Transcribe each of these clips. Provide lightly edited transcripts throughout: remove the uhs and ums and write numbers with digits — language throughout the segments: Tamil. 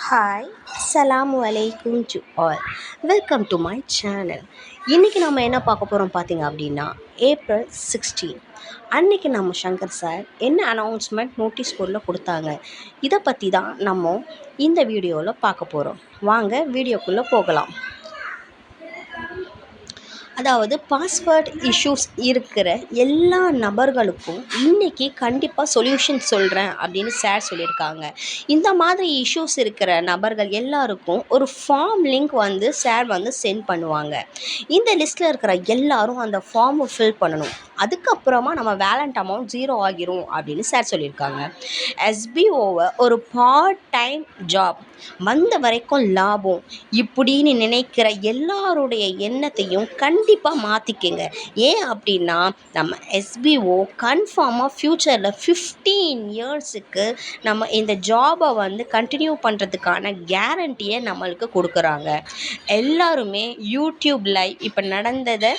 ஹாய், அஸ்ஸலாமு அலைக்கும் to all. Welcome to my channel. இன்றைக்கி நம்ம என்ன பார்க்க போகிறோம் பார்த்தீங்க அப்படின்னா, ஏப்ரல் 16 அன்றைக்கி நம்ம சங்கர் சார் என்ன அனௌன்ஸ்மெண்ட் நோட்டீஸ் போர்டில் கொடுத்தாங்க, இதை பற்றி தான் நம்ம இந்த வீடியோவில் பார்க்க போகிறோம். வாங்க வீடியோக்குள்ளே போகலாம். அதாவது பாஸ்வேர்ட் இஷ்யூஸ் இருக்கிற எல்லா நபர்களுக்கும் இன்றைக்கி கண்டிப்பாக சொல்யூஷன் சொல்கிறேன் அப்படின்னு சார் சொல்லியிருக்காங்க. இந்த மாதிரி இஷ்யூஸ் இருக்கிற நபர்கள் எல்லாருக்கும் ஒரு ஃபார்ம் லிங்க் வந்து சார் வந்து சென்ட் பண்ணுவாங்க. இந்த லிஸ்ட்டில் இருக்கிற எல்லாரும் அந்த ஃபார்மை ஃபில் பண்ணணும். அதுக்கப்புறமா நம்ம வேலண்ட் அமௌண்ட் 0 ஆகிரும் அப்படின்னு சார் சொல்லியிருக்காங்க. எஸ்பிஓவை ஒரு பார்ட் டைம் ஜாப் வந்த வரைக்கும் லாபம் இப்படின்னு நினைக்கிற எல்லாருடைய எண்ணத்தையும் கண்டிப்பாக மாற்றிக்கங்க. ஏன் அப்படின்னா நம்ம எஸ்பிஓ கன்ஃபார்மாக ஃப்யூச்சரில் 15 இயர்ஸுக்கு நம்ம இந்த ஜாபை வந்து கண்டினியூ பண்ணுறதுக்கான கேரண்டியை நம்மளுக்கு கொடுக்குறாங்க. எல்லாருமே யூடியூப் லைவ் இப்போ நடந்ததை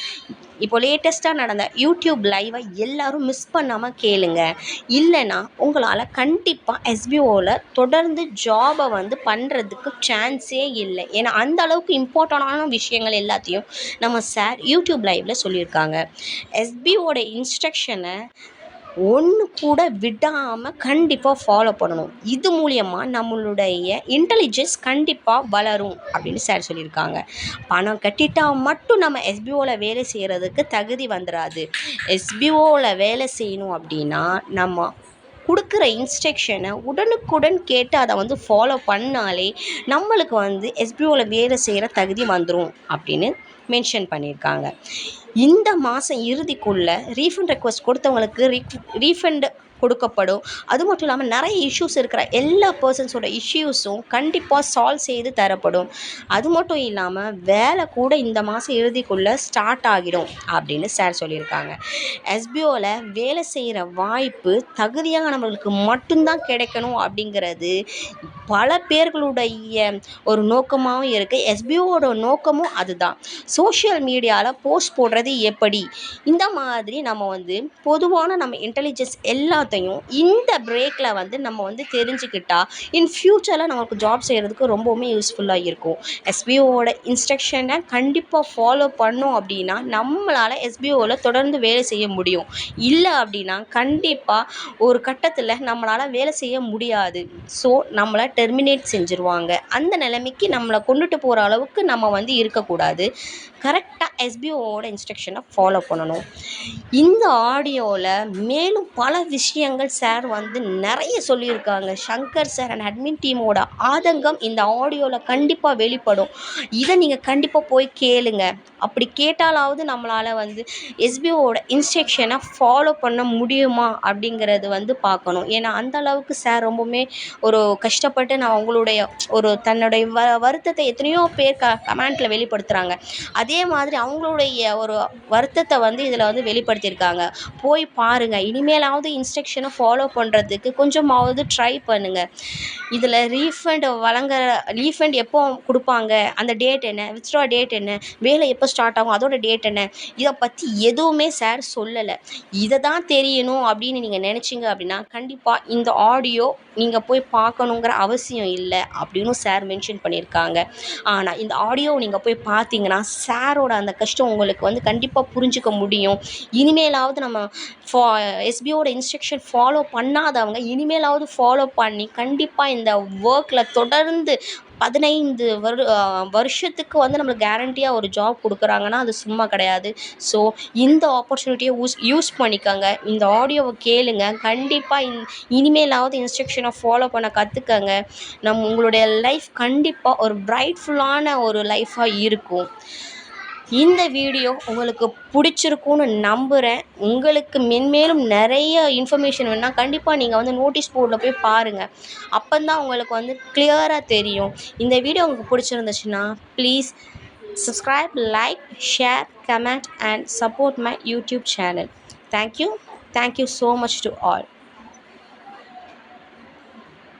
இப்போ லேட்டஸ்ட்டாக நடந்த யூடியூப் லைவை எல்லோரும் மிஸ் பண்ணாமல் கேளுங்க. இல்லைன்னா உங்களால் கண்டிப்பாக எஸ்பிஓவில் தொடர்ந்து ஜாபை வந்து பண்ணுறதுக்கு சான்ஸே இல்லை. ஏன்னா அந்த அளவுக்கு இம்பார்ட்டண்டான விஷயங்கள் எல்லாத்தையும் நம்ம சார் யூடியூப் லைவில் சொல்லியிருக்காங்க. எஸ்பிஓட இன்ஸ்ட்ரக்ஷனை ஒன்று கூட விடாமல் கண்டிப்பாக ஃபாலோ பண்ணணும். இது மூலியமாக நம்மளுடைய இன்டெலிஜென்ஸ் கண்டிப்பாக வளரும் அப்படின்னு சார் சொல்லியிருக்காங்க. பணம் கட்டிட்டால் மட்டும் நம்ம எஸ்பிஓவில் வேலை செய்கிறதுக்கு தகுதி வந்துடாது. எஸ்பிஓவில் வேலை செய்யணும் அப்படின்னா நம்ம கொடுக்குற இன்ஸ்ட்ரக்ஷனை உடனுக்குடன் கேட்டு அதை வந்து ஃபாலோ பண்ணாலே நம்மளுக்கு வந்து எஸ்பிஓவில் வேலை செய்கிற தகுதி வந்துடும் அப்படின்னு மென்ஷன் பண்ணியிருக்காங்க. இந்த மாதம் இறுதிக்குள்ளே ரீஃபண்ட் ரெக்வஸ்ட் கொடுத்தவங்களுக்கு ரீஃபண்ட் கொடுக்கப்படும். அது மட்டும் இல்லாமல் நிறைய இஷ்யூஸ் இருக்கிற எல்லா பர்சன்ஸோட இஷ்யூஸும் கண்டிப்பாக சால்வ் செய்து தரப்படும். அது மட்டும் இல்லாமல் வேலை கூட இந்த மாதம் இறுதிக்குள்ளே ஸ்டார்ட் ஆகிடும் அப்படின்னு சார் சொல்லியிருக்காங்க. எஸ்பிஓவில் வேலை செய்கிற வாய்ப்பு தகுதியாக நம்மளுக்கு மட்டும்தான் கிடைக்கணும் அப்படிங்கிறது பல பேர்களுடைய ஒரு நோக்கமாகவும் இருக்குது. எஸ்பிஓட நோக்கமும் அதுதான். சோஷியல் மீடியாவில் போஸ்ட் போடுறது எப்படி, இந்த மாதிரி நம்ம வந்து பொதுவான நம்ம இன்டெலிஜென்ஸ் எல்லாத்தையும் இந்த பிரேக்கில் வந்து நம்ம வந்து தெரிஞ்சுக்கிட்டா இன் ஃப்யூச்சரில் நமக்கு ஜாப் செய்கிறதுக்கு ரொம்பவுமே யூஸ்ஃபுல்லாக இருக்கும். எஸ்பிஓவோட இன்ஸ்ட்ரக்ஷனை கண்டிப்பாக ஃபாலோ பண்ணோம் அப்படின்னா நம்மளால் எஸ்பிஓவில் தொடர்ந்து வேலை செய்ய முடியும். இல்லை அப்படின்னா கண்டிப்பாக ஒரு கட்டத்தில் நம்மளால் வேலை செய்ய முடியாது. ஸோ நம்மளை டெர்மினேட் செஞ்சுருவாங்க. அந்த நிலைமைக்கு நம்மளை கொண்டுட்டு போகிற அளவுக்கு நம்ம வந்து இருக்கக்கூடாது. கரெக்டாக எஸ்பிஓவோட இன்ஸ்ட்ரக்ஷனை ஃபாலோ பண்ணணும். இந்த ஆடியோவில் மேலும் பல விஷயங்கள் சார் வந்து நிறைய சொல்லியிருக்காங்க. சங்கர் சார் அண்ட் அட்மின் டீமோட ஆதங்கம் இந்த ஆடியோவில் கண்டிப்பாக வெளிப்படும். இதை நீங்கள் கண்டிப்பாக போய் கேளுங்க. அப்படி கேட்டாலாவது நம்மளால் வந்து எஸ்பிஓவோட இன்ஸ்ட்ரக்ஷனை ஃபாலோ பண்ண முடியுமா அப்படிங்கிறது வந்து பார்க்கணும். ஏன்னா அந்த அளவுக்கு சார் ரொம்பவுமே ஒரு கஷ்டப்பட்டு நான் அவங்களுடைய ஒரு தன்னுடைய வருத்தத்தை எத்தனையோ பேர் கமெண்ட்டில் வெளிப்படுத்துகிறாங்க. அதே மாதிரி அவங்களுடைய ஒரு வருத்தத்தை வந்து இதில் வந்து வெளிப்படுத்தியிருக்காங்க. போய் பாருங்கள். இனிமேலாவது இன்ஸ்ட்ரக்ஷனை ஃபாலோ பண்ணுறதுக்கு கொஞ்சமாவது ட்ரை பண்ணுங்கள். இதில் ரீஃபண்ட் எப்போ கொடுப்பாங்க, அந்த டேட் என்ன, வித்ட்ரா டேட் என்ன, வேலை எப்போ ஸ்டார்ட் ஆகும், அதோட டேட் என்ன, இதை பற்றி எதுவுமே சார் சொல்லலை. இதை தான் தெரியணும் அப்படின்னு நீங்கள் நினச்சிங்க அப்படின்னா கண்டிப்பாக இந்த ஆடியோ நீங்கள் போய் பார்க்கணுங்கிற அவசியம் இல்லை அப்படின்னு சார் மென்ஷன் பண்ணியிருக்காங்க. ஆனால் இந்த ஆடியோ நீங்கள் போய் பார்த்தீங்கன்னா சாரோட அந்த கஷ்டம் உங்களுக்கு வந்து கண்டிப்பாக புரிஞ்சிக்க முடியும். இனிமேலாவது நம்ம எஸ்பிஓட இன்ஸ்ட்ரக்ஷன் ஃபாலோ பண்ணாதவங்க இனிமேலாவது ஃபாலோ பண்ணி கண்டிப்பாக இந்த ஒர்க்கில் தொடர்ந்து 15 வருஷத்துக்கு வந்து நம்மளுக்கு கேரண்டியாக ஒரு ஜாப் கொடுக்குறாங்கன்னா அது சும்மா கிடையாது. ஸோ இந்த ஆப்பர்ச்சுனிட்டியை யூஸ் பண்ணிக்கோங்க. இந்த ஆடியோவை கேளுங்க. கண்டிப்பாக இனிமேலாவது இன்ஸ்ட்ரக்ஷனை ஃபாலோ பண்ண கற்றுக்கங்க. உங்களுடைய லைஃப் கண்டிப்பாக ஒரு பிரைட்ஃபுல்லான ஒரு லைஃபாக இருக்கும். இந்த வீடியோ உங்களுக்கு பிடிச்சிருக்குன்னு நம்புகிறேன். உங்களுக்கு மென்மேலும் நிறைய இன்ஃபர்மேஷன் வேணுன்னா கண்டிப்பாக நீங்கள் வந்து நோட்டீஸ் போர்டில் போய் பாருங்கள். அப்போதான் உங்களுக்கு வந்து கிளியராக தெரியும். இந்த வீடியோ உங்களுக்கு பிடிச்சிருந்துச்சுன்னா please subscribe, like, share, comment and support my YouTube channel. Thank you so much to all.